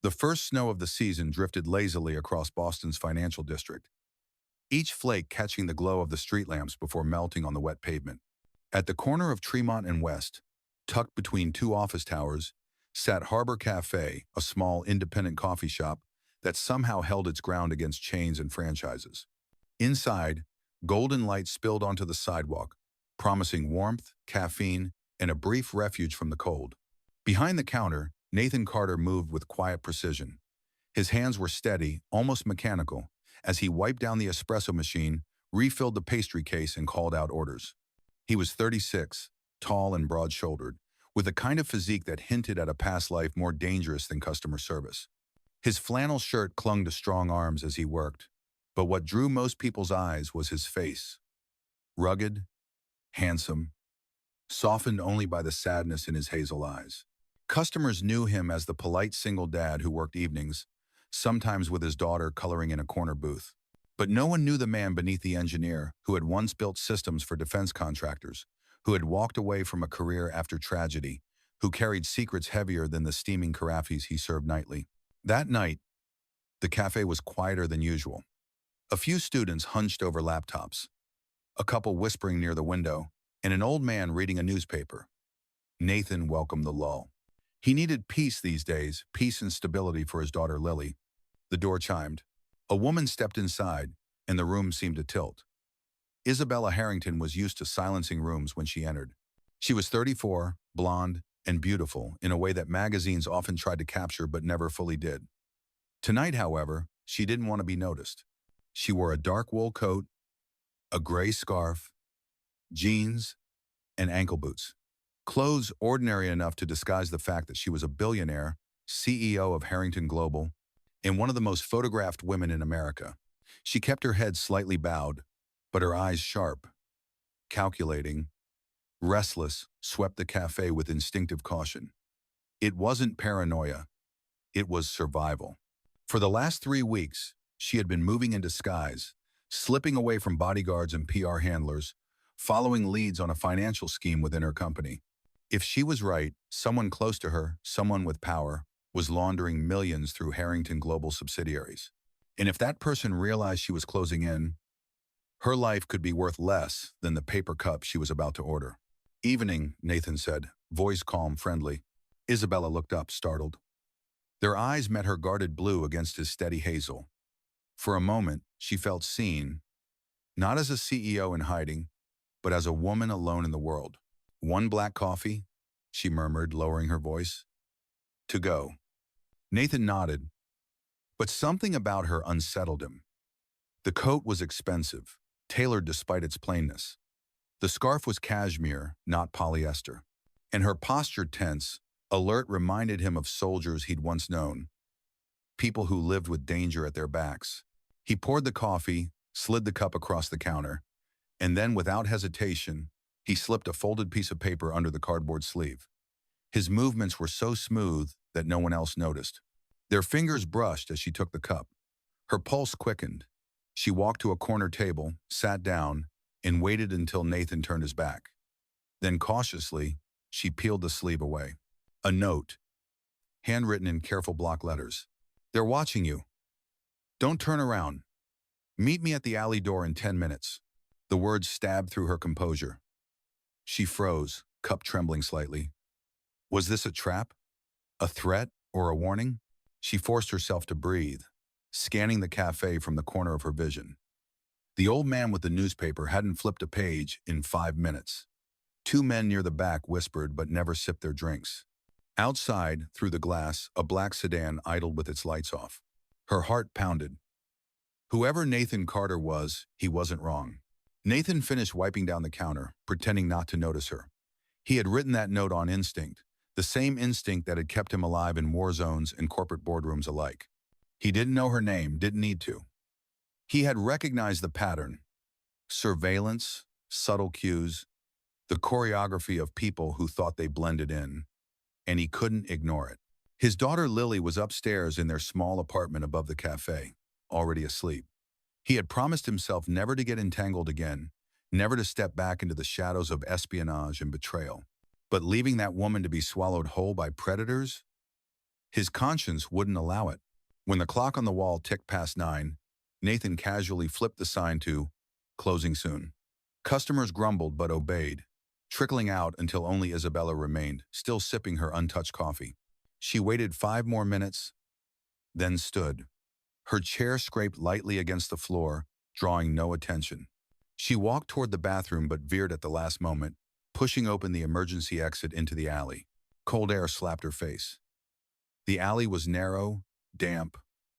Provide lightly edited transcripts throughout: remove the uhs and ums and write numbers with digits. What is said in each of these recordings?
The first snow of the season drifted lazily across Boston's financial district, each flake catching the glow of the street lamps before melting on the wet pavement. At the corner of Tremont and West, tucked between two office towers, sat Harbor Café, a small independent coffee shop that somehow held its ground against chains and franchises. Inside, golden light spilled onto the sidewalk, promising warmth, caffeine, and a brief refuge from the cold. Behind the counter, Nathan Carter moved with quiet precision. His hands were steady, almost mechanical, as he wiped down the espresso machine, refilled the pastry case, and called out orders. He was 36, tall and broad-shouldered, with a kind of physique that hinted at a past life more dangerous than customer service. His flannel shirt clung to strong arms as he worked, but what drew most people's eyes was his face. Rugged, handsome, softened only by the sadness in his hazel eyes. Customers knew him as the polite single dad who worked evenings, sometimes with his daughter coloring in a corner booth. But no one knew the man beneath the engineer who had once built systems for defense contractors, who had walked away from a career after tragedy, who carried secrets heavier than the steaming carafes he served nightly. That night, the cafe was quieter than usual. A few students hunched over laptops, a couple whispering near the window, and an old man reading a newspaper. Nathan welcomed the lull. He needed peace these days, peace and stability for his daughter Lily. The door chimed. A woman stepped inside, and the room seemed to tilt. Isabella Harrington was used to silencing rooms when she entered. She was 34, blonde, and beautiful in a way that magazines often tried to capture but never fully did. Tonight, however, she didn't want to be noticed. She wore a dark wool coat, a gray scarf, jeans, and ankle boots. Clothes ordinary enough to disguise the fact that she was a billionaire, CEO of Harrington Global, and one of the most photographed women in America. She kept her head slightly bowed, but her eyes sharp, calculating, restless, swept the cafe with instinctive caution. It wasn't paranoia. It was survival. For the last 3 weeks, she had been moving in disguise, slipping away from bodyguards and PR handlers, following leads on a financial scheme within her company. If she was right, someone close to her, someone with power, was laundering millions through Harrington Global subsidiaries. And if that person realized she was closing in, her life could be worth less than the paper cup she was about to order. "Evening," Nathan said, voice calm, friendly. Isabella looked up, startled. Their eyes met her guarded blue against his steady hazel. For a moment, she felt seen, not as a CEO in hiding, but as a woman alone in the world. "One black coffee," she murmured, lowering her voice. "To go." Nathan nodded, but something about her unsettled him. The coat was expensive, tailored despite its plainness. The scarf was cashmere, not polyester. And her posture tense, alert, reminded him of soldiers he'd once known, people who lived with danger at their backs. He poured the coffee, slid the cup across the counter, and then, without hesitation, he slipped a folded piece of paper under the cardboard sleeve. His movements were so smooth that no one else noticed. Their fingers brushed as she took the cup. Her pulse quickened. She walked to a corner table, sat down, and waited until Nathan turned his back. Then cautiously, she peeled the sleeve away. A note, handwritten in careful block letters. "They're watching you. Don't turn around. Meet me at the alley door in 10 minutes. The words stabbed through her composure. She froze, cup trembling slightly. Was this a trap? A threat or a warning? She forced herself to breathe, scanning the cafe from the corner of her vision. The old man with the newspaper hadn't flipped a page in 5 minutes. 2 men near the back whispered but never sipped their drinks. Outside, through the glass, a black sedan idled with its lights off. Her heart pounded. Whoever Nathan Carter was, he wasn't wrong. Nathan finished wiping down the counter, pretending not to notice her. He had written that note on instinct, the same instinct that had kept him alive in war zones and corporate boardrooms alike. He didn't know her name, didn't need to. He had recognized the pattern. Surveillance, subtle cues, the choreography of people who thought they blended in, and he couldn't ignore it. His daughter Lily was upstairs in their small apartment above the cafe, already asleep. He had promised himself never to get entangled again, never to step back into the shadows of espionage and betrayal. But leaving that woman to be swallowed whole by predators? His conscience wouldn't allow it. When the clock on the wall ticked past 9, Nathan casually flipped the sign to "Closing soon." Customers grumbled but obeyed, trickling out until only Isabella remained, still sipping her untouched coffee. She waited 5 more minutes, then stood. Her chair scraped lightly against the floor, drawing no attention. She walked toward the bathroom but veered at the last moment, pushing open the emergency exit into the alley. Cold air slapped her face. The alley was narrow, damp,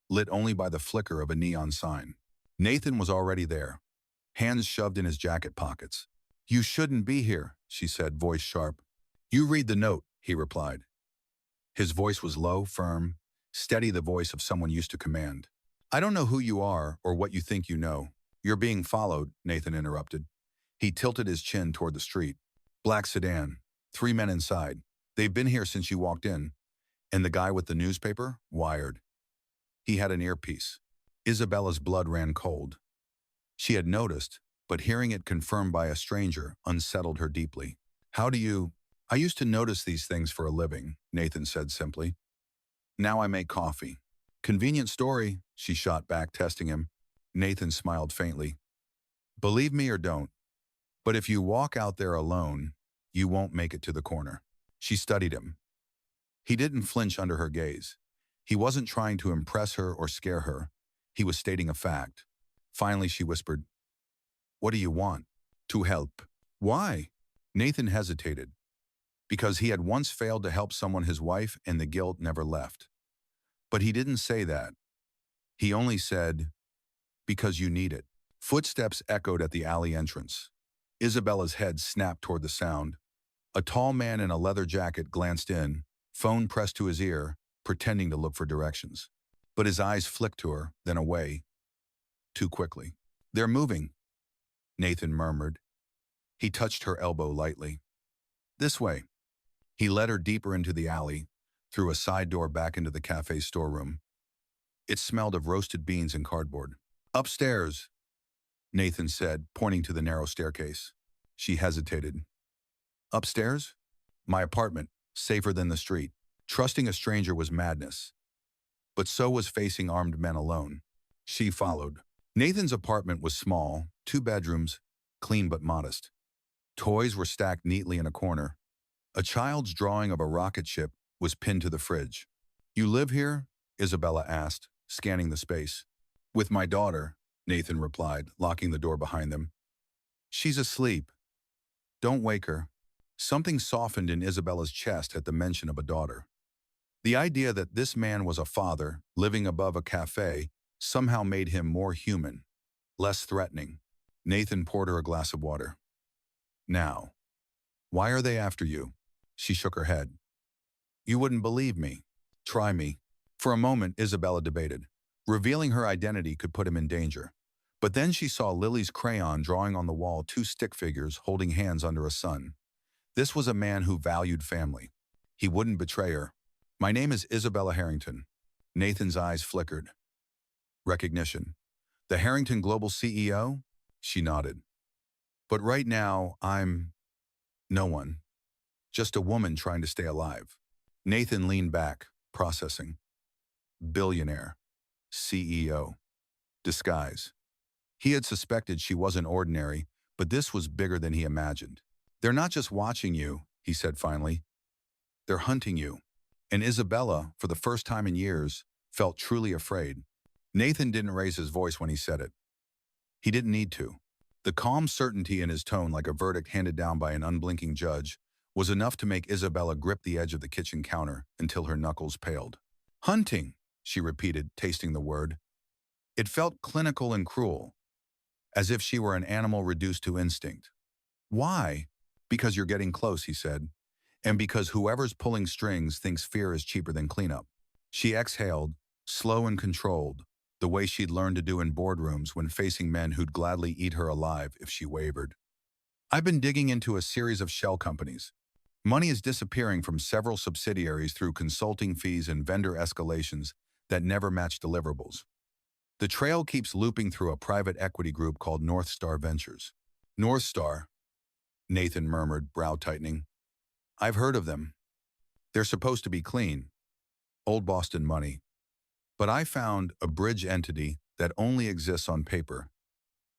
lit only by the flicker of a neon sign. Nathan was already there, hands shoved in his jacket pockets. "You shouldn't be here," she said, voice sharp. "You read the note," he replied. His voice was low, firm, steady, the voice of someone used to command. "I don't know who you are or what you think you know. You're being followed," Nathan interrupted. He tilted his chin toward the street. "Black sedan, 3 men inside. They've been here since you walked in. And the guy with the newspaper? Wired." He had an earpiece. Isabella's blood ran cold. She had noticed, but hearing it confirmed by a stranger unsettled her deeply. "I used to notice these things for a living," Nathan said simply. "Now I make coffee." "Convenient story," she shot back, testing him. Nathan smiled faintly. "Believe me or don't, but if you walk out there alone, you won't make it to the corner." She studied him. He didn't flinch under her gaze. He wasn't trying to impress her or scare her. He was stating a fact. Finally, she whispered, "What do you want?" "To help." "Why?" Nathan hesitated. Because he had once failed to help someone, his wife, and the guilt never left. But he didn't say that. He only said, "Because you need it." Footsteps echoed at the alley entrance. Isabella's head snapped toward the sound. A tall man in a leather jacket glanced in, phone pressed to his ear, pretending to look for directions. But his eyes flicked to her, then away. Too quickly. "They're moving," Nathan murmured. He touched her elbow lightly. "This way." He led her deeper into the alley, through a side door back into the cafe's storeroom. It smelled of roasted beans and cardboard. "Upstairs," Nathan said, pointing to the narrow staircase. She hesitated. "Upstairs?" "My apartment, safer than the street." Trusting a stranger was madness. But so was facing armed men alone. She followed. Nathan's apartment was small, 2 bedrooms, clean but modest. Toys were stacked neatly in a corner. A child's drawing of a rocket ship was pinned to the fridge. "You live here?" Isabella asked, scanning the space. "With my daughter," Nathan replied, locking the door behind them. "She's asleep. Don't wake her." Something softened in Isabella's chest at the mention of a daughter. The idea that this man was a father, living above a cafe, somehow made him more human, less threatening. Nathan poured her a glass of water. "Now, why are they after you?" She shook her head. "You wouldn't believe me. Try me." For a moment, Isabella debated. Revealing her identity could put him in danger. But then she saw Lily's crayon drawing on the wall 2 stick figures holding hands under a sun. This was a man who valued family. He wouldn't betray her. "My name is Isabella Harrington." Nathan's eyes flickered. "Recognition. The Harrington Global CEO?" She nodded. "But right now, I'm no one. Just a woman trying to stay alive." Nathan leaned back, processing. Billionaire. CEO. Disguise. He had suspected she wasn't ordinary, but this was bigger than he imagined. "They're not just watching you," he said finally. "They're hunting you." And Isabella, for the first time in years, felt truly afraid. Nathan didn't raise his voice when he said it. He didn't need to. The calm certainty in his tone, like a verdict handed down by an unblinking judge, was enough to make Isabella grip the edge of the kitchen counter until her knuckles paled. "Hunting," she repeated, tasting the word. It felt clinical and cruel, as if she were an animal reduced to instinct. "Why?" "Because you're getting close," he said. "And because whoever's pulling strings thinks fear is cheaper than cleanup." She exhaled, slow and controlled, the way she'd learned to do in boardrooms when facing men who'd gladly eat her alive if she wavered. "I've been digging into a series of shell companies. Money is disappearing from several subsidiaries through consulting fees and vendor escalations that never match deliverables. The trail keeps looping through a private equity group called North Star Ventures." "North Star," Nathan murmured, brow tightening. "I've heard of them. They're supposed to be clean." Old Boston money. But I found a bridge entity that only exists on paper.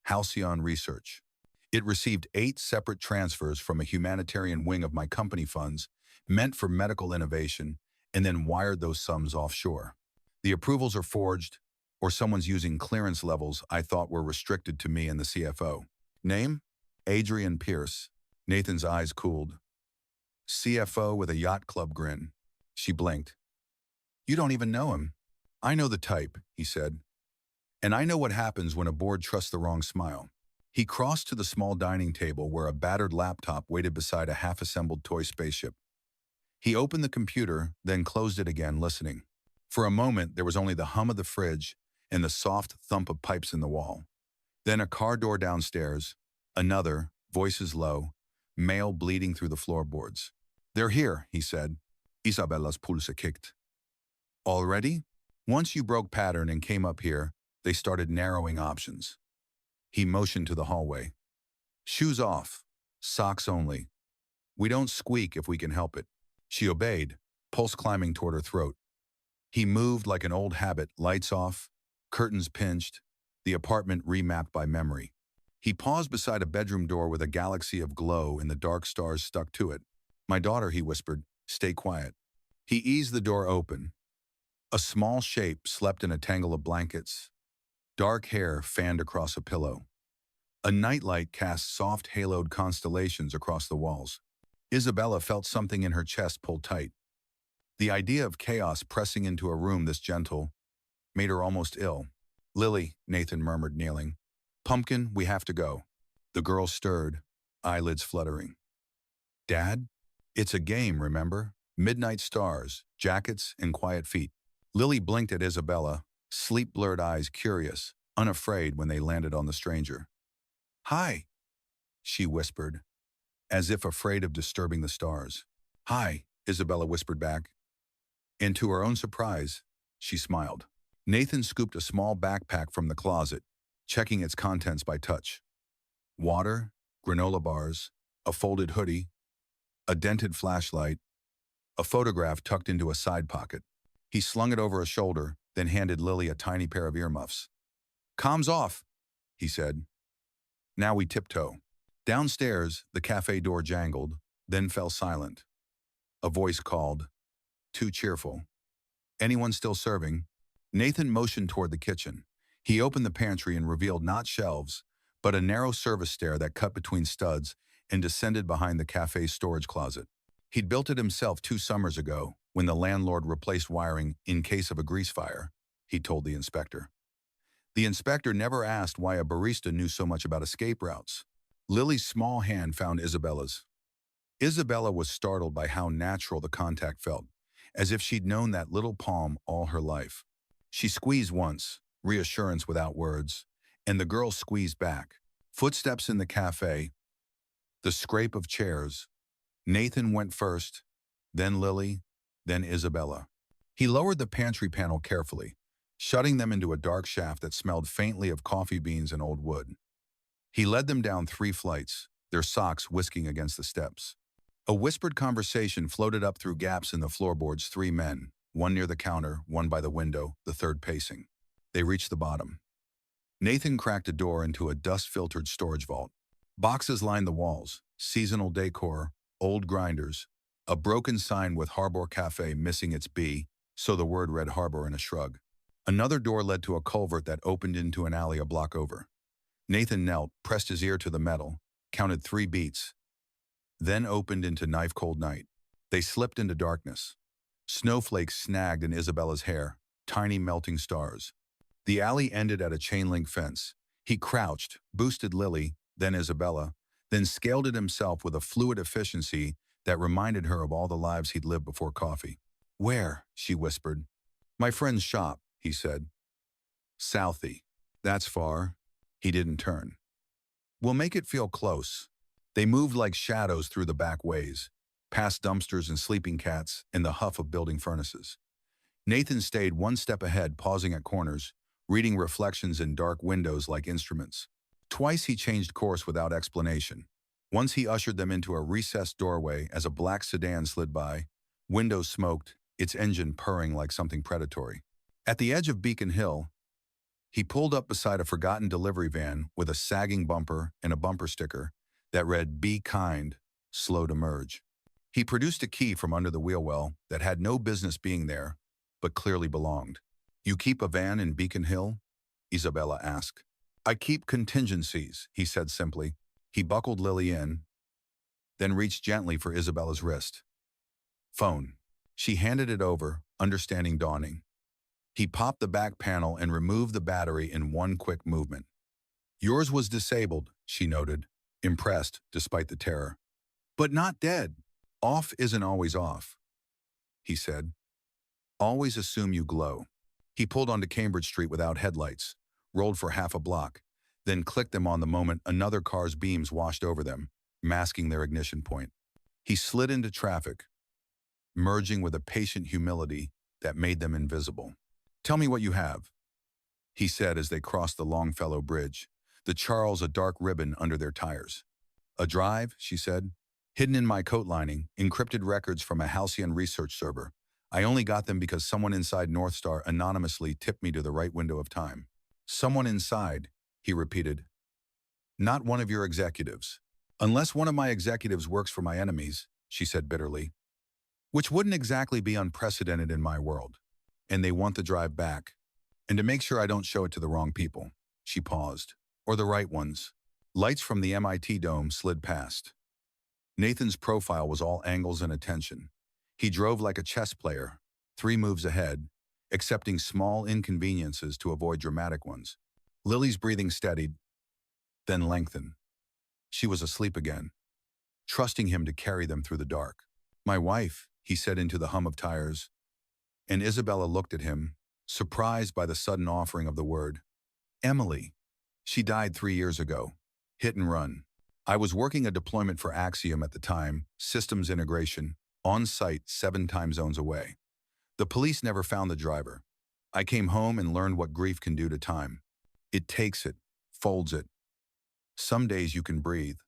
Halcyon Research. It received 8 separate transfers from a humanitarian wing of my company funds meant for medical innovation and then wired those sums offshore. The approvals are forged, or someone's using clearance levels I thought were restricted to me and the CFO. Name? Adrian Pierce. Nathan's eyes cooled. CFO with a yacht club grin. She blinked. You don't even know him. I know the type, he said. And I know what happens when a board trusts the wrong smile. He crossed to the small dining table where a battered laptop waited beside a half-assembled toy spaceship. He opened the computer, then closed it again, listening. For a moment, there was only the hum of the fridge and the soft thump of pipes in the wall. Then a car door downstairs, another, voices low, mail bleeding through the floorboards. They're here, he said. Isabella's pulse kicked. Already? Once you broke pattern and came up here, they started narrowing options. He motioned to the hallway. Shoes off, socks only. We don't squeak if we can help it. She obeyed, pulse climbing toward her throat. He moved like an old habit, lights off, curtains pinched, the apartment remapped by memory. He paused beside a bedroom door with a galaxy of glow and the dark stars stuck to it. My daughter, he whispered, stay quiet. He eased the door open. A small shape slept in a tangle of blankets. Dark hair fanned across a pillow. A nightlight cast soft haloed constellations across the walls. Isabella felt something in her chest pull tight. The idea of chaos pressing into a room this gentle made her almost ill. Lily, Nathan murmured, kneeling. Pumpkin, we have to go. The girl stirred, eyelids fluttering. Dad? It's a game, remember? Midnight stars, jackets, and quiet feet. Lily blinked at Isabella, sleep-blurred eyes curious, unafraid when they landed on the stranger. Hi, she whispered, as if afraid of disturbing the stars. Hi, Isabella whispered back. And to her own surprise, she smiled. Nathan scooped a small backpack from the closet, checking its contents by touch. Water, granola bars, a folded hoodie, a dented flashlight, a photograph tucked into a side pocket. He slung it over a shoulder, then handed Lily a tiny pair of earmuffs. Comms off, he said. Now we tiptoe. Downstairs, the cafe door jangled, then fell silent. A voice called, too cheerful. Anyone still serving? Nathan motioned toward the kitchen. He opened the pantry and revealed not shelves, but a narrow service stair that cut between studs and descended behind the cafe's storage closet. He'd built it himself 2 summers ago, when the landlord replaced wiring in case of a grease fire, he told the inspector. The inspector never asked why a barista knew so much about escape routes. Lily's small hand found Isabella's. Isabella was startled by how natural the contact felt, as if she'd known that little palm all her life. She squeezed once, reassurance without words, and the girl squeezed back. Footsteps in the cafe, the scrape of chairs. Nathan went first, then Lily, then Isabella. He lowered the pantry panel carefully, shutting them into a dark shaft that smelled faintly of coffee beans and old wood. He led them down 3 flights, their socks whisking against the steps. A whispered conversation floated up through gaps in the floorboards. 3 men, one near the counter, one by the window, the third pacing. They reached the bottom. Nathan cracked a door into a dust-filtered storage vault. Boxes lined the walls, seasonal decor, old grinders, a broken sign with Harbor Cafe missing its B, so the word read Harbor in a shrug. Another door led to a culvert that opened into an alley a block over. Nathan knelt, pressed his ear to the metal, counted 3 beats, then opened into knife-cold night. They slipped into darkness. Snowflakes snagged in Isabella's hair, tiny melting stars. The alley ended at a chain-link fence. He crouched, boosted Lily, then Isabella, then scaled it himself with a fluid efficiency that reminded her of all the lives he'd lived before coffee. Where? She whispered. My friend's shop, he said. Southie. That's far. He didn't turn. We'll make it feel close. They moved like shadows through the back ways, past dumpsters and sleeping cats and the huff of building furnaces. Nathan stayed 1 step ahead, pausing at corners, reading reflections in dark windows like instruments. Twice he changed course without explanation. Once he ushered them into a recessed doorway as a black sedan slid by, windows smoked, its engine purring like something predatory. At the edge of Beacon Hill, he pulled up beside a forgotten delivery van with a sagging bumper and a bumper sticker that read, "Be kind, slow to merge." He produced a key from under the wheel well that had no business being there, but clearly belonged. "You keep a van in Beacon Hill?" Isabella asked. "I keep contingencies," he said simply. He buckled Lily in, then reached gently for Isabella's wrist. "Phone." She handed it over, understanding dawning. He popped the back panel and removed the battery in one quick movement. "Yours was disabled," she noted, impressed despite the terror. "But not dead. Off isn't always off," he said. "Always assume you glow." He pulled onto Cambridge Street without headlights, rolled for half a block, then clicked them on the moment another car's beams washed over them, masking their ignition point. He slid into traffic, merging with a patient humility that made them invisible. "Tell me what you have," he said as they crossed the Longfellow Bridge, the Charles a dark ribbon under their tires. "A drive," she said. "Hidden in my coat lining, encrypted records from a halcyon research server. I only got them because someone inside North Star anonymously tipped me to the right window of time." "Someone inside," he repeated. "Not one of your executives." "Unless one of my executives works for my enemies," she said bitterly. "Which wouldn't exactly be unprecedented in my world. And they want the drive back. And to make sure I don't show it to the wrong people." She paused. "Or the right ones." Lights from the MIT dome slid past. Nathan's profile was all angles and attention. He drove like a chess player, 3 moves ahead, accepting small inconveniences to avoid dramatic ones. Lily's breathing steadied, then lengthened. She was asleep again, trusting him to carry them through the dark. "My wife," he said into the hum of tires, and Isabella looked at him, surprised by the sudden offering of the word. "Emily. She died 3 years ago. Hit and run. I was working a deployment for Axiom at the time, systems integration, on site 7 time zones away. The police never found the driver. I came home and learned what grief can do to time. It takes it, folds it. Some days you can breathe.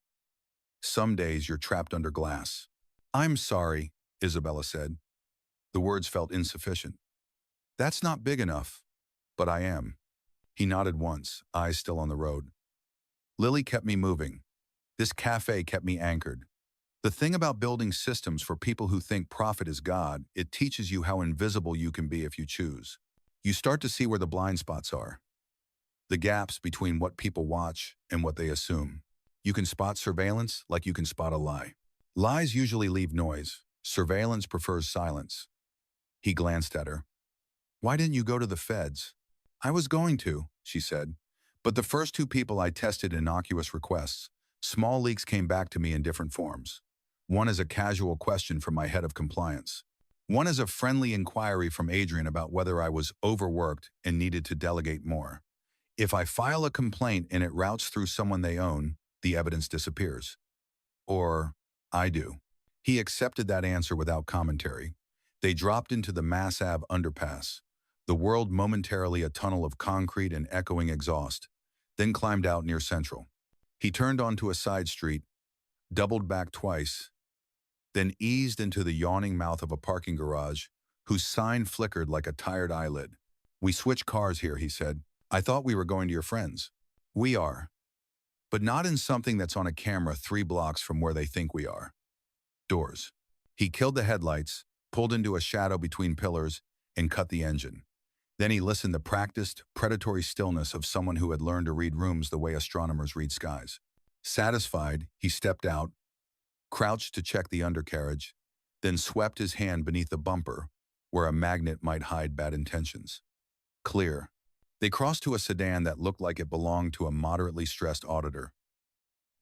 Some days you're trapped under glass." "I'm sorry," Isabella said. The words felt insufficient. "That's not big enough, but I am." He nodded once, eyes still on the road. "Lily kept me moving. This cafe kept me anchored. The thing about building systems for people who think profit is God, it teaches you how invisible you can be if you choose. You start to see where the blind spots are. The gaps between what people watch and what they assume. You can spot surveillance like you can spot a lie. Lies usually leave noise. Surveillance prefers silence." He glanced at her. "Why didn't you go to the feds?" "I was going to," she said. "But the first 2 people I tested innocuous requests. Small leaks came back to me in different forms. One as a casual question from my head of compliance. One as a friendly inquiry from Adrian about whether I was overworked and needed to delegate more. If I file a complaint and it routes through someone they own, the evidence disappears. Or I do." He accepted that answer without commentary. They dropped into the Mass Ave underpass, the world momentarily a tunnel of concrete and echoing exhaust, then climbed out near Central. He turned onto a side street, doubled back twice, then eased into the yawning mouth of a parking garage, whose sign flickered like a tired eyelid. "We switch cars here," he said. "I thought we were going to your friends." "We are. But not in something that's on a camera 3 blocks from where they think we are." Doors. He killed the headlights, pulled into a shadow between pillars, and cut the engine. Then he listened to the practiced, predatory stillness of someone who had learned to read rooms the way astronomers read skies. Satisfied, he stepped out, crouched to check the undercarriage, then swept his hand beneath the bumper, where a magnet might hide bad intentions. Clear. They crossed to a sedan that looked like it belonged to a moderately stressed auditor.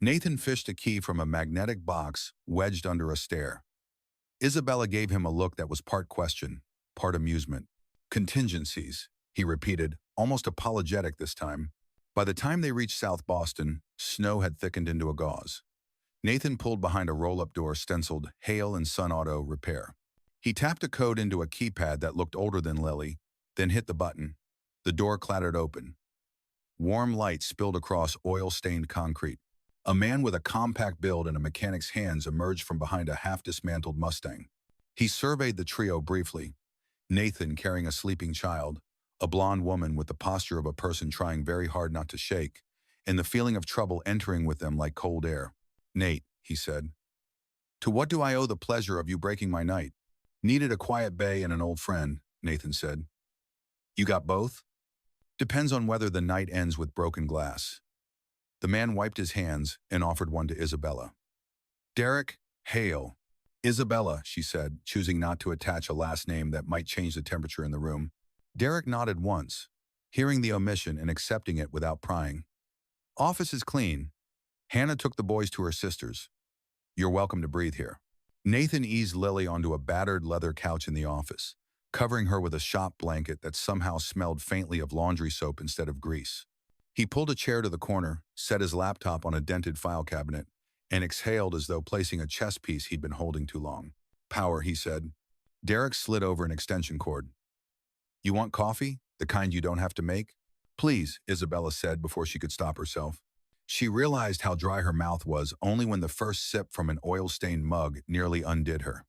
Nathan fished a key from a magnetic box wedged under a stair. Isabella gave him a look that was part question, part amusement. "Contingencies," he repeated, almost apologetic this time. By the time they reached South Boston, snow had thickened into a gauze. Nathan pulled behind a roll-up door stenciled Hail and Sun Auto Repair. He tapped a code into a keypad that looked older than Lily, then hit the button. The door clattered open. Warm light spilled across oil-stained concrete. A man with a compact build and a mechanic's hands emerged from behind a half-dismantled Mustang. He surveyed the trio briefly, Nathan carrying a sleeping child, a blonde woman with the posture of a person trying very hard not to shake, and the feeling of trouble entering with them like cold air. "Nate," he said, "to what do I owe the pleasure of you breaking my night?" "Needed a quiet bay and an old friend," Nathan said. "You got both?" "Depends on whether the night ends with broken glass." The man wiped his hands and offered one to Isabella. "Derek, hail." "Isabella," she said, choosing not to attach a last name that might change the temperature in the room. Derek nodded once, hearing the omission and accepting it without prying. "Office is clean." Hannah took the boys to her sister's. "You're welcome to breathe here." Nathan eased Lily onto a battered leather couch in the office, covering her with a shop blanket that somehow smelled faintly of laundry soap instead of grease. He pulled a chair to the corner, set his laptop on a dented file cabinet, and exhaled as though placing a chess piece he'd been holding too long. "Power," he said. Derek slid over an extension cord. "You want coffee? The kind you don't have to make?" "Please," Isabella said before she could stop herself. She realized how dry her mouth was only when the first sip from an oil-stained mug nearly undid her.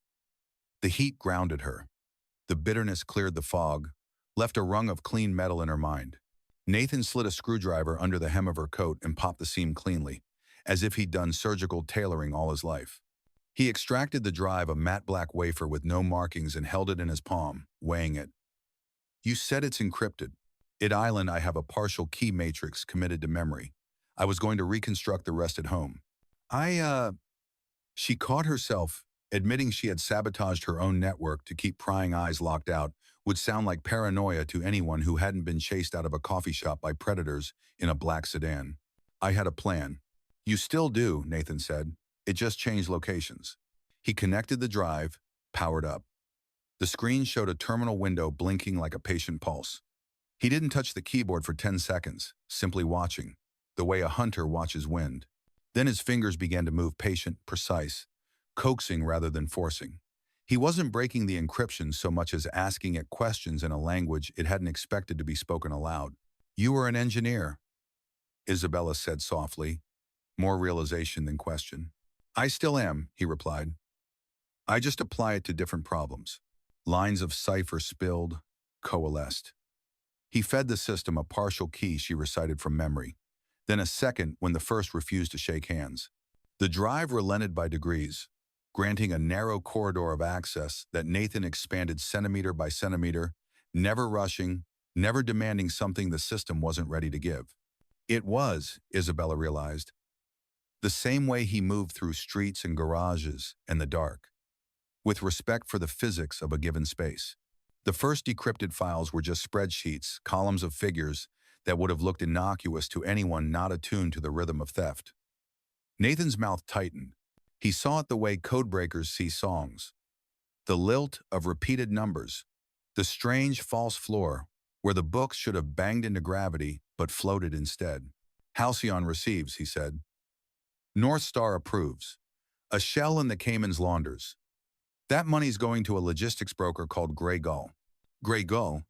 The heat grounded her. The bitterness cleared the fog, left a rung of clean metal in her mind. Nathan slid a screwdriver under the hem of her coat and popped the seam cleanly, as if he'd done surgical tailoring all his life. He extracted the drive, a matte black wafer with no markings, and held it in his palm, weighing it. "You said it's encrypted. At Island I have a partial key matrix committed to memory. I was going to reconstruct the rest at home." She caught herself. Admitting she had sabotaged her own network to keep prying eyes locked out would sound like paranoia to anyone who hadn't been chased out of a coffee shop by predators in a black sedan. "I had a plan." "You still do," Nathan said. "It just changed locations." He connected the drive, powered up. The screen showed a terminal window blinking like a patient pulse. He didn't touch the keyboard for 10 seconds, simply watching, the way a hunter watches wind. Then his fingers began to move, patient, precise, coaxing rather than forcing. He wasn't breaking the encryption so much as asking it questions in a language it hadn't expected to be spoken aloud. "You were an engineer," Isabella said softly, more realization than question. "I still am," he replied. "I just apply it to different problems." Lines of cipher spilled, coalesced. He fed the system a partial key she recited from memory, then a second when the first refused to shake hands. The drive relented by degrees, granting a narrow corridor of access that Nathan expanded centimeter by centimeter, never rushing, never demanding something the system wasn't ready to give. It was, Isabella realized, the same way he moved through streets and garages and the dark, with respect for the physics of a given space. The first decrypted files were just spreadsheets, columns of figures that would have looked innocuous to anyone not attuned to the rhythm of theft. Nathan's mouth tightened. He saw it the way codebreakers see songs. The lilt of repeated numbers, the strange false floor where the books should have banged into gravity but floated instead. "Halcyon receives," he said. "North Star approves. A shell in the Cayman's launders. That money's going to a logistics broker called Grey Gull." "Grey Gull?"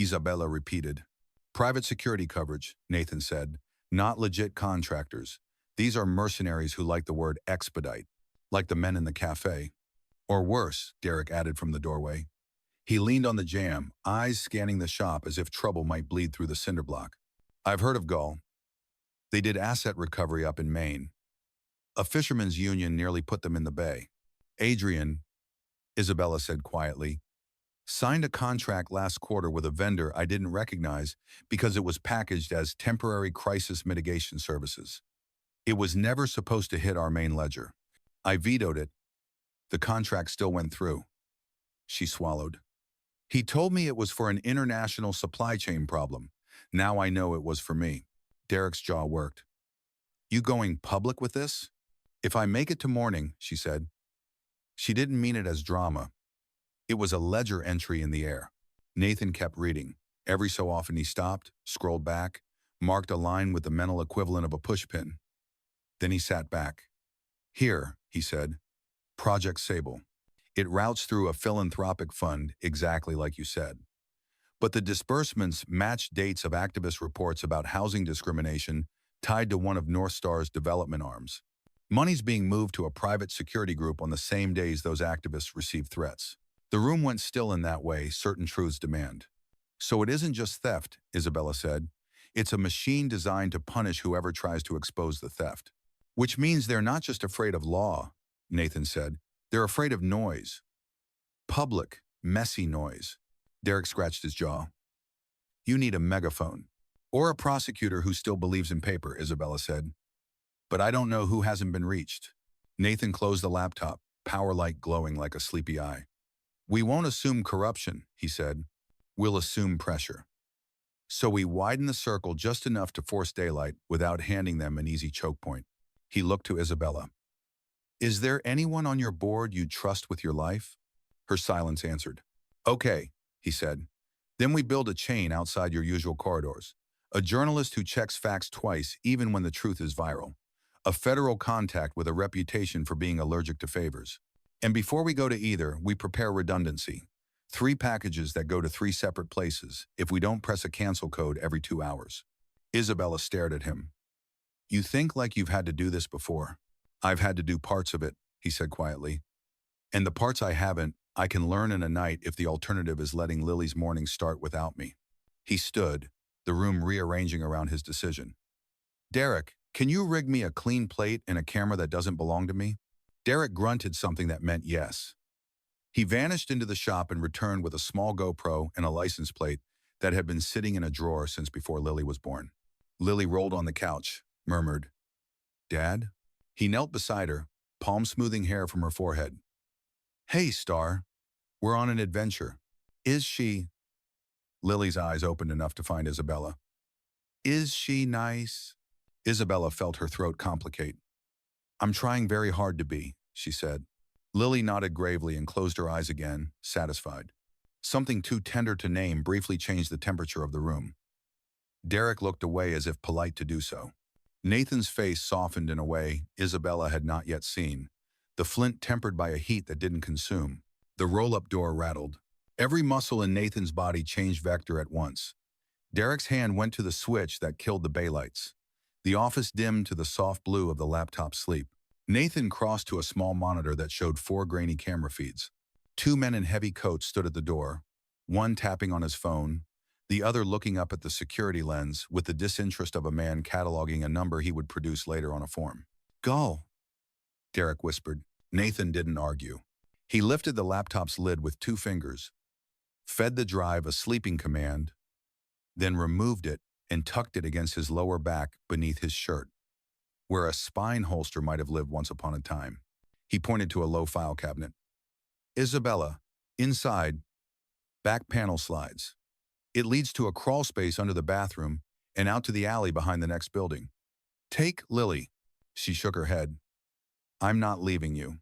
Isabella repeated. "Private security coverage," Nathan said. "Not legit contractors. These are mercenaries who like the word expedite, like the men in the café." "Or worse," Derek added from the doorway. He leaned on the jamb, eyes scanning the shop as if trouble might bleed through the cinder block. "I've heard of Gull. They did asset recovery up in Maine. A fisherman's union nearly put them in the bay. Adrian," Isabella said quietly, "signed a contract last quarter with a vendor I didn't recognize because it was packaged as temporary crisis mitigation services. It was never supposed to hit our main ledger. I vetoed it. The contract still went through." She swallowed. "He told me it was for an international supply chain problem. Now I know it was for me." Derek's jaw worked. "You going public with this?" "If I make it to morning," she said. She didn't mean it as drama. It was a ledger entry in the air. Nathan kept reading. Every so often he stopped, scrolled back, marked a line with the mental equivalent of a pushpin. Then he sat back. "Here," he said. "Project Sable. It routes through a philanthropic fund, exactly like you said. But the disbursements match dates of activist reports about housing discrimination tied to one of North Star's development arms. Money's being moved to a private security group on the same days those activists receive threats. The room went still in that way certain truths demand. So it isn't just theft, Isabella said. It's a machine designed to punish whoever tries to expose the theft. Which means they're not just afraid of law, Nathan said. They're afraid of noise. Public, messy noise. Derek scratched his jaw. You need a megaphone. Or a prosecutor who still believes in paper, Isabella said. But I don't know who hasn't been reached. Nathan closed the laptop, power light glowing like a sleepy eye. We won't assume corruption, he said. We'll assume pressure. So we widened the circle just enough to force daylight without handing them an easy choke point. He looked to Isabella. Is there anyone on your board you trust with your life? Her silence answered. Okay, he said. Then we build a chain outside your usual corridors. A journalist who checks facts twice even when the truth is viral. A federal contact with a reputation for being allergic to favors. And before we go to either, we prepare redundancy. 3 packages that go to 3 separate places if we don't press a cancel code every 2 hours. Isabella stared at him. You think like you've had to do this before. I've had to do parts of it, he said quietly. And the parts I haven't, I can learn in a night if the alternative is letting Lily's morning start without me. He stood, the room rearranging around his decision. Derek, can you rig me a clean plate and a camera that doesn't belong to me? Derek grunted something that meant yes. He vanished into the shop and returned with a small GoPro and a license plate that had been sitting in a drawer since before Lily was born. Lily rolled on the couch, murmured, Dad? He knelt beside her, palm smoothing hair from her forehead. Hey, Star. We're on an adventure. Is she? Lily's eyes opened enough to find Isabella. Is she nice? Isabella felt her throat complicate. I'm trying very hard to be, she said. Lily nodded gravely and closed her eyes again, satisfied. Something too tender to name briefly changed the temperature of the room. Derek looked away as if polite to do so. Nathan's face softened in a way Isabella had not yet seen, the flint tempered by a heat that didn't consume. The roll-up door rattled. Every muscle in Nathan's body changed vector at once. Derek's hand went to the switch that killed the baylights. The office dimmed to the soft blue of the laptop sleep. Nathan crossed to a small monitor that showed 4 grainy camera feeds. 2 men in heavy coats stood at the door, one tapping on his phone, the other looking up at the security lens with the disinterest of a man cataloging a number he would produce later on a form. Go, Derek whispered. Nathan didn't argue. He lifted the laptop's lid with 2 fingers, fed the drive a sleeping command, then removed it and tucked it against his lower back beneath his shirt, where a spine holster might have lived once upon a time. He pointed to a low file cabinet. Isabella, inside, back panel slides. It leads to a crawl space under the bathroom and out to the alley behind the next building. Take Lily. She shook her head. I'm not leaving you.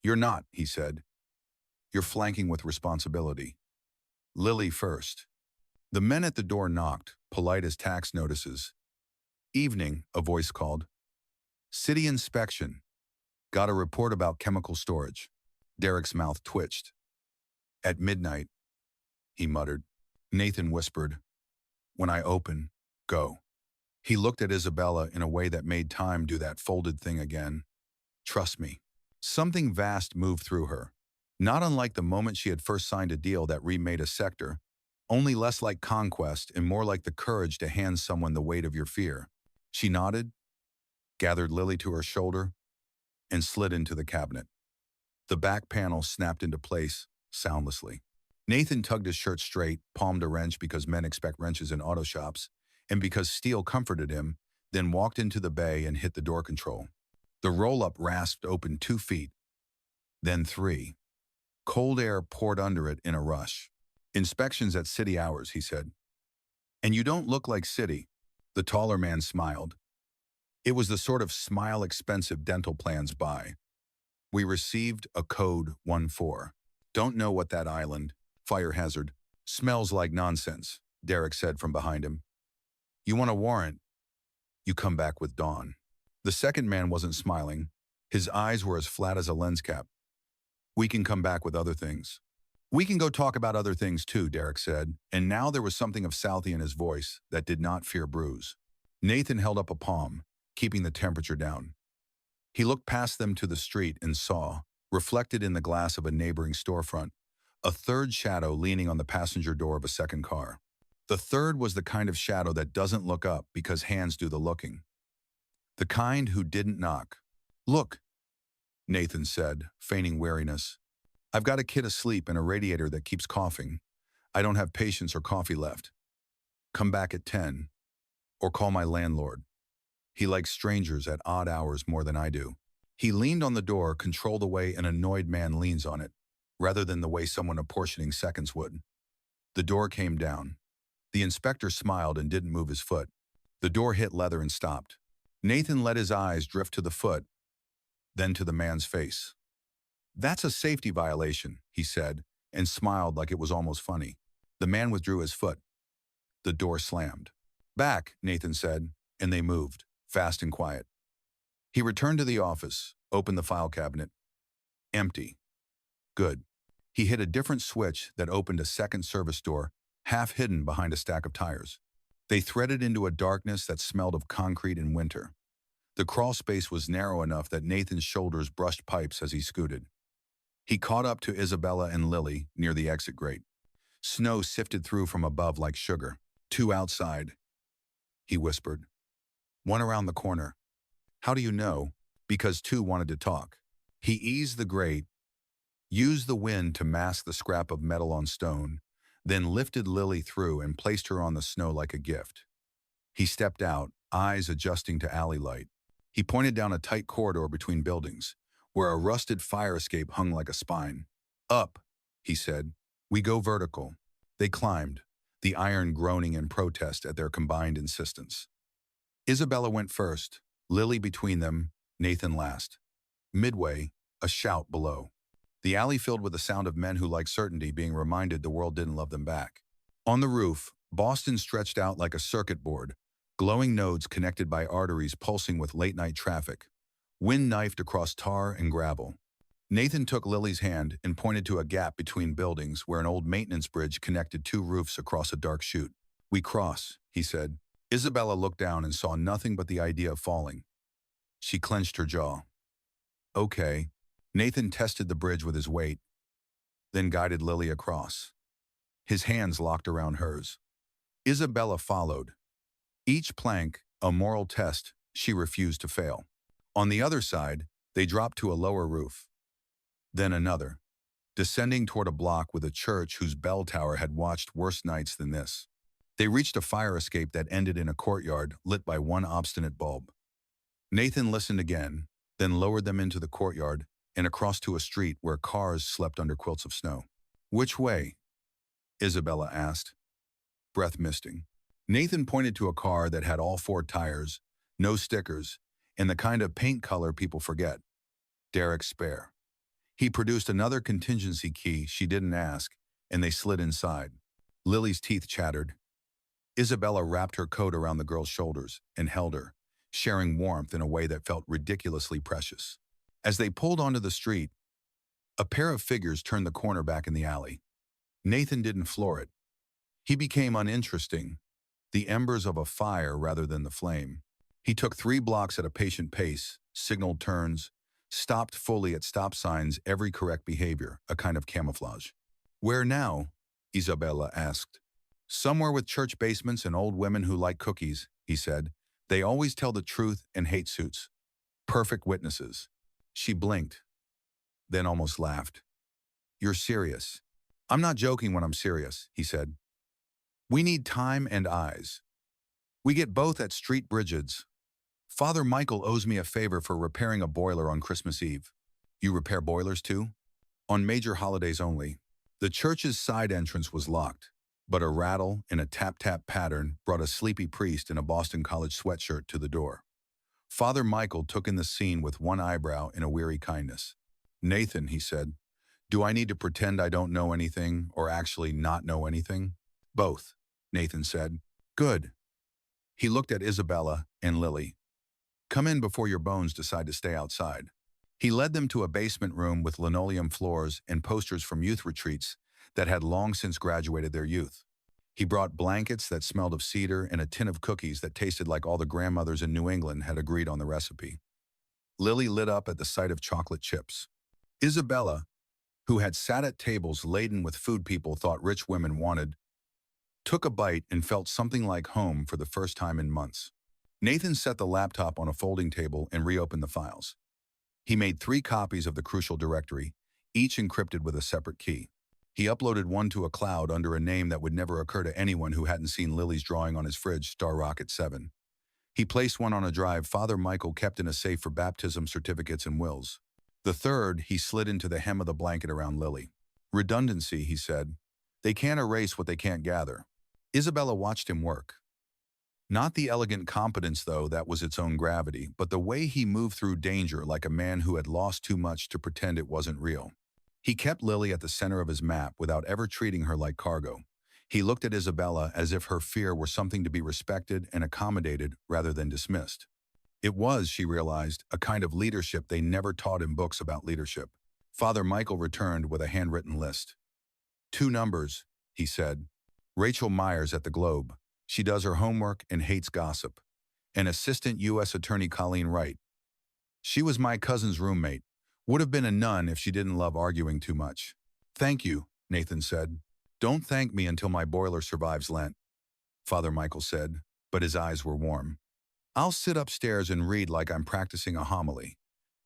You're not, he said. You're flanking with responsibility. Lily first. The men at the door knocked, polite as tax notices. Evening, a voice called. City inspection. Got a report about chemical storage. Derek's mouth twitched. At midnight, he muttered. Nathan whispered, when I open, go. He looked at Isabella in a way that made time do that folded thing again. Trust me. Something vast moved through her. Not unlike the moment she had first signed a deal that remade a sector, only less like conquest and more like the courage to hand someone the weight of your fear. She nodded, gathered Lily to her shoulder, and slid into the cabinet. The back panel snapped into place, soundlessly. Nathan tugged his shirt straight, palmed a wrench because men expect wrenches in auto shops, and because steel comforted him, then walked into the bay and hit the door control. The roll-up rasped open 2 feet, then 3. Cold air poured under it in a rush. Inspections at city hours, he said. And you don't look like city. The taller man smiled. It was the sort of smile expensive dental plans buy. We received a code 14. Don't know what that island, fire hazard, smells like nonsense, Derek said from behind him. You want a warrant? You come back with Dawn. The second man wasn't smiling. His eyes were as flat as a lens cap. We can come back with other things. We can go talk about other things too, Derek said, and now there was something of Southie in his voice that did not fear bruise. Nathan held up a palm, keeping the temperature down. He looked past them to the street and saw, reflected in the glass of a neighboring storefront, a third shadow leaning on the passenger door of a second car. The third was the kind of shadow that doesn't look up because hands do the looking. The kind who didn't knock. "Look," Nathan said, feigning weariness. "I've got a kid asleep and a radiator that keeps coughing. I don't have patience or coffee left. Come back at 10, or call my landlord. He likes strangers at odd hours more than I do." He leaned on the door, control the way an annoyed man leans on it, rather than the way someone apportioning seconds would. The door came down. The inspector smiled and didn't move his foot. The door hit leather and stopped. Nathan let his eyes drift to the foot, then to the man's face. "That's a safety violation," he said, and smiled like it was almost funny. The man withdrew his foot. The door slammed. "Back," Nathan said, and they moved, fast and quiet. He returned to the office, opened the file cabinet. Empty. Good. He hit a different switch that opened a second service door, half hidden behind a stack of tires. They threaded into a darkness that smelled of concrete and winter. The crawl space was narrow enough that Nathan's shoulders brushed pipes as he scooted. He caught up to Isabella and Lily near the exit grate. Snow sifted through from above like sugar. "Two outside," he whispered. "One around the corner." "How do you know?" "Because two wanted to talk." He eased the grate, used the wind to mask the scrap of metal on stone, then lifted Lily through and placed her on the snow like a gift. He stepped out, eyes adjusting to alley light. He pointed down a tight corridor between buildings, where a rusted fire escape hung like a spine. "Up," he said. "We go vertical." They climbed, the iron groaning in protest at their combined insistence. Isabella went first, Lily between them, Nathan last. Midway, a shout below. The alley filled with the sound of men who liked certainty, being reminded the world didn't love them back. On the roof, Boston stretched out like a circuit board, glowing nodes connected by arteries pulsing with late-night traffic. Wind knifed across tar and gravel. Nathan took Lily's hand and pointed to a gap between buildings where an old maintenance bridge connected two roofs across a dark chute. "We cross," he said. Isabella looked down and saw nothing but the idea of falling. She clenched her jaw. "Okay." Nathan tested the bridge with his weight, then guided Lily across. His hands locked around hers. Isabella followed. Each plank, a moral test she refused to fail. On the other side, they dropped to a lower roof. Then another, descending toward a block with a church whose bell tower had watched worse nights than this. They reached a fire escape that ended in a courtyard lit by one obstinate bulb. Nathan listened again, then lowered them into the courtyard and across to a street where cars slept under quilts of snow. "Which way?" Isabella asked, breath misting. Nathan pointed to a car that had all four tires, no stickers, and the kind of paint color people forget. Derek's spare. He produced another contingency key she didn't ask, and they slid inside. Lily's teeth chattered. Isabella wrapped her coat around the girl's shoulders and held her, sharing warmth in a way that felt ridiculously precious. As they pulled onto the street, a pair of figures turned the corner back in the alley. Nathan didn't floor it. He became uninteresting, the embers of a fire rather than the flame. He took 3 blocks at a patient pace, signaled turns, stopped fully at stop signs, every correct behavior, a kind of camouflage. "Where now?" Isabella asked. "Somewhere with church basements and old women who like cookies," he said. "They always tell the truth and hate suits. Perfect witnesses." She blinked, then almost laughed. "You're serious." "I'm not joking when I'm serious," he said. "We need time and eyes. We get both at Street Bridget's. Father Michael owes me a favor for repairing a boiler on Christmas Eve." "You repair boilers too?" "On major holidays only." The church's side entrance was locked, but a rattle and a tap-tap pattern brought a sleepy priest in a Boston College sweatshirt to the door. Father Michael took in the scene with one eyebrow in a weary kindness. "Nathan," he said, "do I need to pretend I don't know anything or actually not know anything?" "Both," Nathan said. "Good." He looked at Isabella and Lily. "Come in before your bones decide to stay outside." He led them to a basement room with linoleum floors and posters from youth retreats that had long since graduated their youth. He brought blankets that smelled of cedar and a tin of cookies that tasted like all the grandmothers in New England had agreed on the recipe. Lily lit up at the sight of chocolate chips. Isabella, who had sat at tables laden with food people thought rich women wanted, took a bite and felt something like home for the first time in months. Nathan set the laptop on a folding table and reopened the files. He made 3 copies of the crucial directory, each encrypted with a separate key. He uploaded one to a cloud under a name that would never occur to anyone who hadn't seen Lily's drawing on his fridge, Star Rocket 7. He placed one on a drive Father Michael kept in a safe for baptism certificates and wills. The third he slid into the hem of the blanket around Lily. Redundancy, he said. They can't erase what they can't gather. Isabella watched him work. Not the elegant competence, though, that was its own gravity, but the way he moved through danger like a man who had lost too much to pretend it wasn't real. He kept Lily at the center of his map without ever treating her like cargo. He looked at Isabella as if her fear were something to be respected and accommodated rather than dismissed. It was, she realized, a kind of leadership they never taught in books about leadership. Father Michael returned with a handwritten list. 2 numbers, he said. Rachel Myers at the Globe. She does her homework and hates gossip. And Assistant U.S. Attorney Colleen Wright. She was my cousin's roommate. Would have been a nun if she didn't love arguing too much. Thank you, Nathan said. Don't thank me until my boiler survives Lent, Father Michael said, but his eyes were warm. I'll sit upstairs and read like I'm practicing a homily.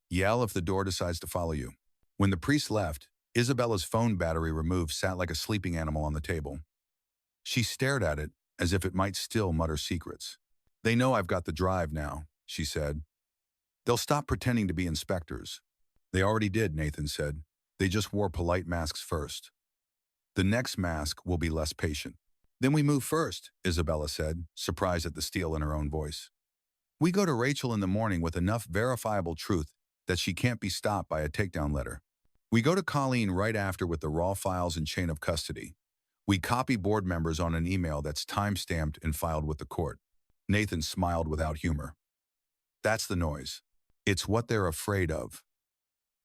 Yell if the door decides to follow you. When the priest left, Isabella's phone battery removed sat like a sleeping animal on the table. She stared at it as if it might still mutter secrets. They know I've got the drive now, she said. They'll stop pretending to be inspectors. They already did, Nathan said. They just wore polite masks first. The next mask will be less patient. Then we move first, Isabella said, surprised at the steel in her own voice. We go to Rachel in the morning with enough verifiable truth that she can't be stopped by a takedown letter. We go to Colleen right after with the raw files and chain of custody. We copy board members on an email that's time-stamped and filed with the court. Nathan smiled without humor. That's the noise. It's what they're afraid of.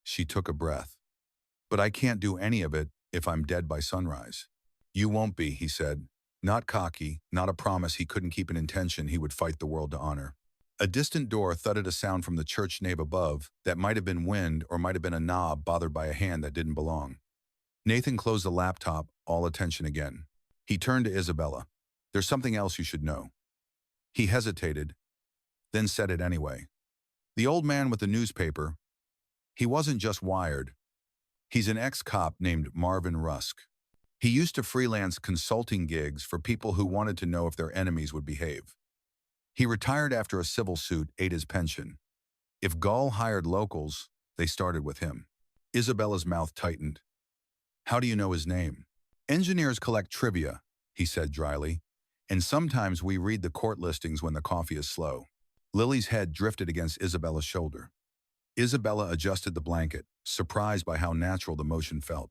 She took a breath. But I can't do any of it if I'm dead by sunrise. You won't be, he said. Not cocky, not a promise he couldn't keep an intention he would fight the world to honor. A distant door thudded a sound from the church nave above that might have been wind or might have been a knob bothered by a hand that didn't belong. Nathan closed the laptop, all attention again. He turned to Isabella. There's something else you should know. He hesitated, then said it anyway. The old man with the newspaper, he wasn't just wired. He's an ex-cop named Marvin Rusk. He used to freelance consulting gigs for people who wanted to know if their enemies would behave. He retired after a civil suit ate his pension. If Gall hired locals, they started with him. Isabella's mouth tightened. How do you know his name? Engineers collect trivia, he said dryly, and sometimes we read the court listings when the coffee is slow. Lily's head drifted against Isabella's shoulder. Isabella adjusted the blanket, surprised by how natural the motion felt.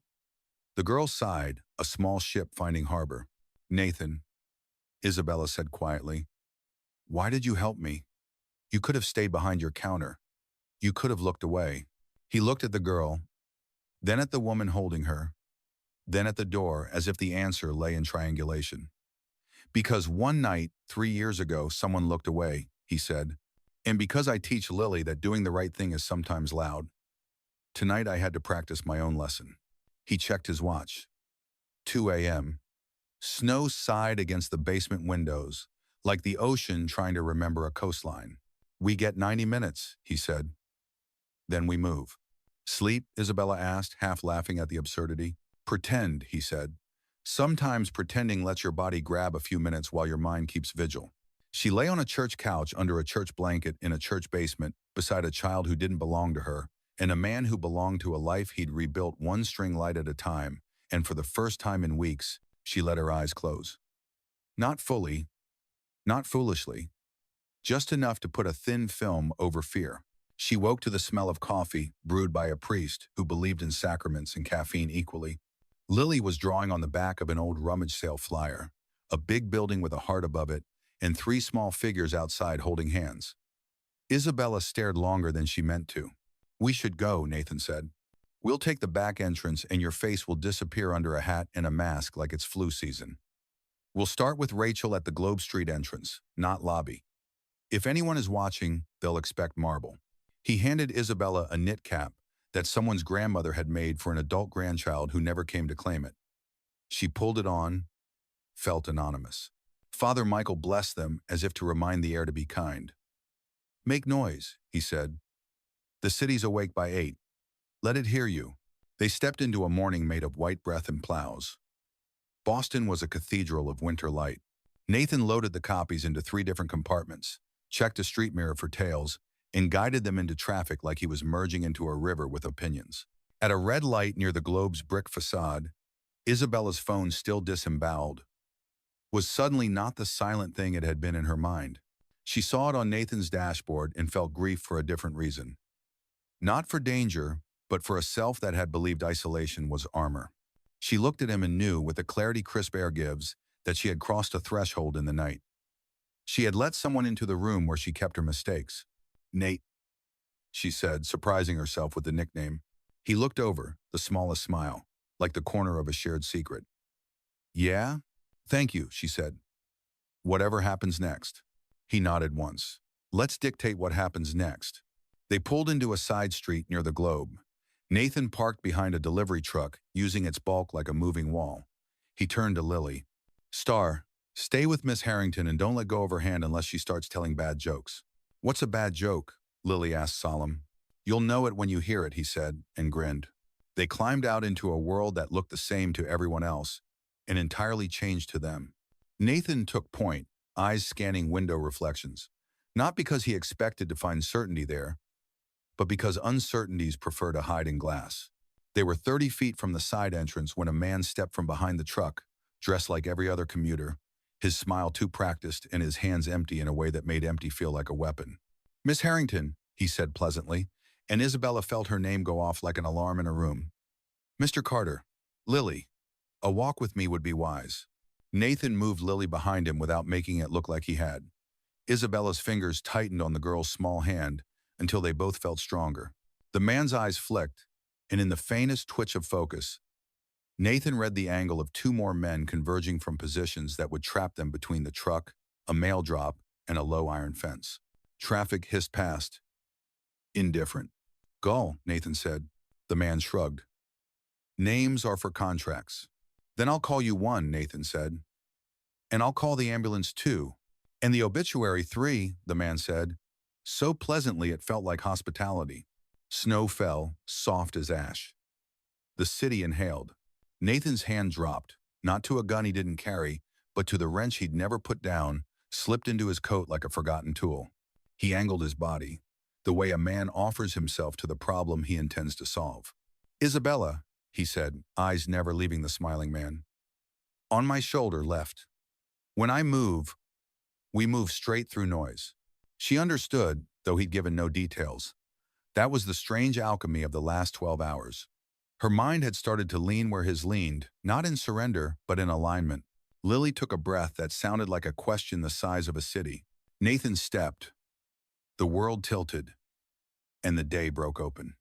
The girl sighed, a small ship finding harbor. Nathan, Isabella said quietly, why did you help me? You could have stayed behind your counter. You could have looked away. He looked at the girl, then at the woman holding her, then at the door as if the answer lay in triangulation. Because one night, 3 years ago, someone looked away, he said. And because I teach Lily that doing the right thing is sometimes loud, tonight I had to practice my own lesson. He checked his watch. 2 a.m. Snow sighed against the basement windows, like the ocean trying to remember a coastline. We get 90 minutes, he said. Then we move. Sleep? Isabella asked, half laughing at the absurdity. Pretend, he said. Sometimes pretending lets your body grab a few minutes while your mind keeps vigil. She lay on a church couch under a church blanket in a church basement beside a child who didn't belong to her and a man who belonged to a life he'd rebuilt one string light at a time, and for the first time in weeks, she let her eyes close. Not fully, not foolishly, just enough to put a thin film over fear. She woke to the smell of coffee brewed by a priest who believed in sacraments and caffeine equally. Lily was drawing on the back of an old rummage sale flyer, a big building with a heart above it, and 3 small figures outside holding hands. Isabella stared longer than she meant to. We should go, Nathan said. We'll take the back entrance and your face will disappear under a hat and a mask like it's flu season. We'll start with Rachel at the Globe Street entrance, not lobby. If anyone is watching, they'll expect marble. He handed Isabella a knit cap that someone's grandmother had made for an adult grandchild who never came to claim it. She pulled it on, felt anonymous. Father Michael blessed them as if to remind the air to be kind. "Make noise," he said. "The city's awake by 8. Let it hear you." They stepped into a morning made of white breath and plows. Boston was a cathedral of winter light. Nathan loaded the copies into 3 different compartments, checked a street mirror for tails, and guided them into traffic like he was merging into a river with opinions. At a red light near the Globe's brick facade, Isabella's phone, still disemboweled, was suddenly not the silent thing it had been in her mind. She saw it on Nathan's dashboard and felt grief for a different reason. Not for danger, but for a self that had believed isolation was armor. She looked at him and knew, with the clarity crisp air gives, that she had crossed a threshold in the night. She had let someone into the room where she kept her mistakes. "Nate," she said, surprising herself with the nickname. He looked over, the smallest smile, like the corner of a shared secret. "Yeah? Thank you," she said. "Whatever happens next." He nodded once. "Let's dictate what happens next." They pulled into a side street near the Globe. Nathan parked behind a delivery truck, using its bulk like a moving wall. He turned to Lily. "Star, stay with Miss Harrington and don't let go of her hand unless she starts telling bad jokes." "What's a bad joke?" Lily asked, solemn. "You'll know it when you hear it," he said, and grinned. They climbed out into a world that looked the same to everyone else, and entirely changed to them. Nathan took point, eyes scanning window reflections, not because he expected to find certainty there, but because uncertainties prefer to hide in glass. They were 30 feet from the side entrance when a man stepped from behind the truck, dressed like every other commuter, his smile too practiced and his hands empty in a way that made empty feel like a weapon. "Miss Harrington," he said pleasantly, and Isabella felt her name go off like an alarm in a room. "Mr. Carter." "Lily. A walk with me would be wise." Nathan moved Lily behind him without making it look like he had. Isabella's fingers tightened on the girl's small hand until they both felt stronger. The man's eyes flicked, and in the faintest twitch of focus, Nathan read the angle of 2 more men converging from positions that would trap them between the truck, a mail drop, and a low iron fence. Traffic hissed past. Indifferent. "Gull," Nathan said. The man shrugged. "Names are for contracts." "Then I'll call you 1, Nathan said. "And I'll call the ambulance 2. "And the obituary 3, the man said, so pleasantly it felt like hospitality. Snow fell, soft as ash. The city inhaled. Nathan's hand dropped, not to a gun he didn't carry, but to the wrench he'd never put down, slipped into his coat like a forgotten tool. He angled his body, the way a man offers himself to the problem he intends to solve. "Isabella," he said, eyes never leaving the smiling man. "On my shoulder left. When I move, we move straight through noise." She understood, though he'd given no details. That was the strange alchemy of the last 12 hours. Her mind had started to lean where his leaned, not in surrender, but in alignment. Lily took a breath that sounded like a question the size of a city. Nathan stepped. The world tilted, and the day broke open.